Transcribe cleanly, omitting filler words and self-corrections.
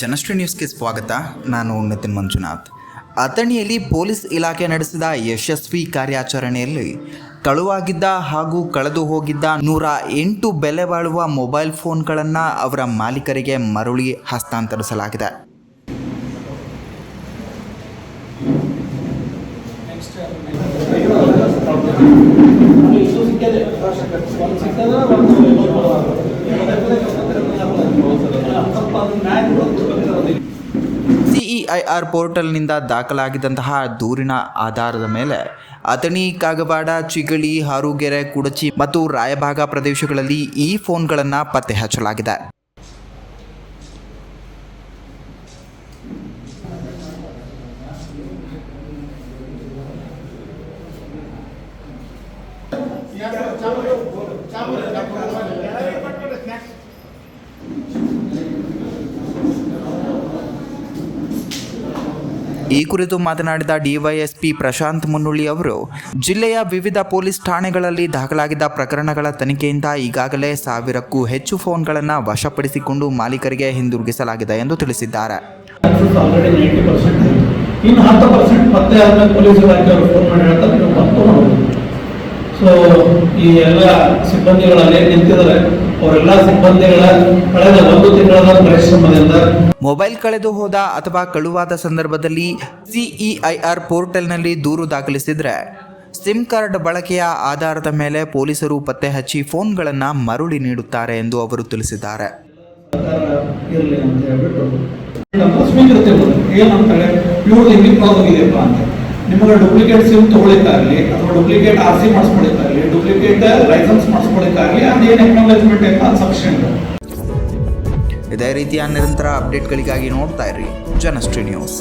ಜನಶ್ರೀ ನ್ಯೂಸ್ಗೆ ಸ್ವಾಗತ. ನಾನು ನಿತಿನ್ ಮಂಜುನಾಥ್. ಅಥಣಿಯಲ್ಲಿ ಪೊಲೀಸ್ ಇಲಾಖೆ ನಡೆಸಿದ ಯಶಸ್ವಿ ಕಾರ್ಯಾಚರಣೆಯಲ್ಲಿ ಕಳುವಾಗಿದ್ದ ಹಾಗೂ ಕಳೆದು ಹೋಗಿದ್ದ 108 ಬೆಲೆ ಬಾಳುವ ಮೊಬೈಲ್ ಫೋನ್ಗಳನ್ನು ಅವರ ಮಾಲೀಕರಿಗೆ ಮರಳಿ ಹಸ್ತಾಂತರಿಸಲಾಗಿದೆ. CEIR ಪೋರ್ಟಲ್ನಿಂದ ದಾಖಲಾಗಿದ್ದಂತಹ ದೂರಿನ ಆಧಾರದ ಮೇಲೆ ಅಥಣಿ, ಕಾಗವಾಡ, ಚಿಗಳಿ, ಹಾರುಗೆರೆ, ಕುಡಚಿ ಮತ್ತು ರಾಯಭಾಗ ಪ್ರದೇಶಗಳಲ್ಲಿ ಈ ಫೋನ್ಗಳನ್ನು ಪತ್ತೆ ಹಚ್ಚಲಾಗಿದೆ. ಈ ಕುರಿತು ಮಾತನಾಡಿದ ಡಿವೈಎಸ್ಪಿ ಪ್ರಶಾಂತ್ ಮುನ್ನುಳ್ಳಿ ಅವರು, ಜಿಲ್ಲೆಯ ವಿವಿಧ ಪೊಲೀಸ್ ಠಾಣೆಗಳಲ್ಲಿ ದಾಖಲಾಗಿದ್ದ ಪ್ರಕರಣಗಳ ತನಿಖೆಯಿಂದ ಈಗಾಗಲೇ 1000ಕ್ಕೂ ಹೆಚ್ಚು ಫೋನ್ಗಳನ್ನು ವಶಪಡಿಸಿಕೊಂಡು ಮಾಲೀಕರಿಗೆ ಹಿಂದಿರುಗಿಸಲಾಗಿದೆ ಎಂದು ತಿಳಿಸಿದ್ದಾರೆ. ಇನ್ನು 10% ಮತ್ತೆ ಆದ್ಮೇಲೆ ಪೊಲೀಸ್ ಇಲಾಖೆಯವರು ಫೋನ್ ಮಾಡಿ ಹೇಳ್ತಾರೆ, ನೀವು ಬಂದು ನೋಡಿ. ಸೊ ಈ ಎಲ್ಲ ಸಿಬ್ಬಂದಿಗಳಲ್ಲಿ ನಿಂತಿದ್ದಾರೆ, ಅವರೆಲ್ಲ ಸಿಬ್ಬಂದಿಗಳ ಕಳೆದ 1 ತಿಂಗಳ ಪರಿಶ್ರಮದಿಂದ ಮೊಬೈಲ್ ಕಳೆದು ಹೋದ ಅಥವಾ ಕಳುವಾದ ಸಂದರ್ಭದಲ್ಲಿ CEIR ಪೋರ್ಟಲ್ನಲ್ಲಿ ದೂರು ದಾಖಲಿಸಿದರೆ ಸಿಮ್ ಕಾರ್ಡ್ ಬಳಕೆಯ ಆಧಾರದ ಮೇಲೆ ಪೊಲೀಸರು ಪತ್ತೆ ಹಚ್ಚಿ ಫೋನ್ಗಳನ್ನು ಮರಳಿ ನೀಡುತ್ತಾರೆ ಎಂದು ಅವರು ತಿಳಿಸಿದ್ದಾರೆ. ಇರಲಿ ಅಂತ ಹೇಳ್ಬಿಟ್ಟು ಸ್ವೀಕೃತಿ ಏನಂತಾರೆ, ಇವ್ರದ್ದು ಹಿಂಗೆ ಪ್ರಾಬ್ಲಮ್ ಇದೆಯಪ್ಪ ಅಂತ. ನಿಮಗೆ ಡೂಪ್ಲಿಕೇಟ್ ಸಿಮ್ ತಗೊಳ್ಳಿಕ್ಕಾಗಲಿ ಅಥವಾ ಡೂಪ್ಲಿಕೇಟ್ RC ಮಾಡಿಸ್ಕೊಳಿಕ್ಕಾಗಲಿ, ಡೂಪ್ಲಿಕೇಟ್ ಲೈಸೆನ್ಸ್ ಮಾಡಿಸ್ಕೊಳಿಕ್ಕಾಗಲಿ, ಅದೇನು ಎಕ್ನಾಲಜ್ಮೆಂಟ್ ಎಲ್ಲ ಸಫಿಷಿಯೆಂಟ್. ಇದೇ ರೀತಿಯ ನಿರಂತರ ಅಪ್ಡೇಟ್ಗಳಿಗಾಗಿ ನೋಡ್ತಾ ಇರಿ ಜನಶ್ರೀ ನ್ಯೂಸ್.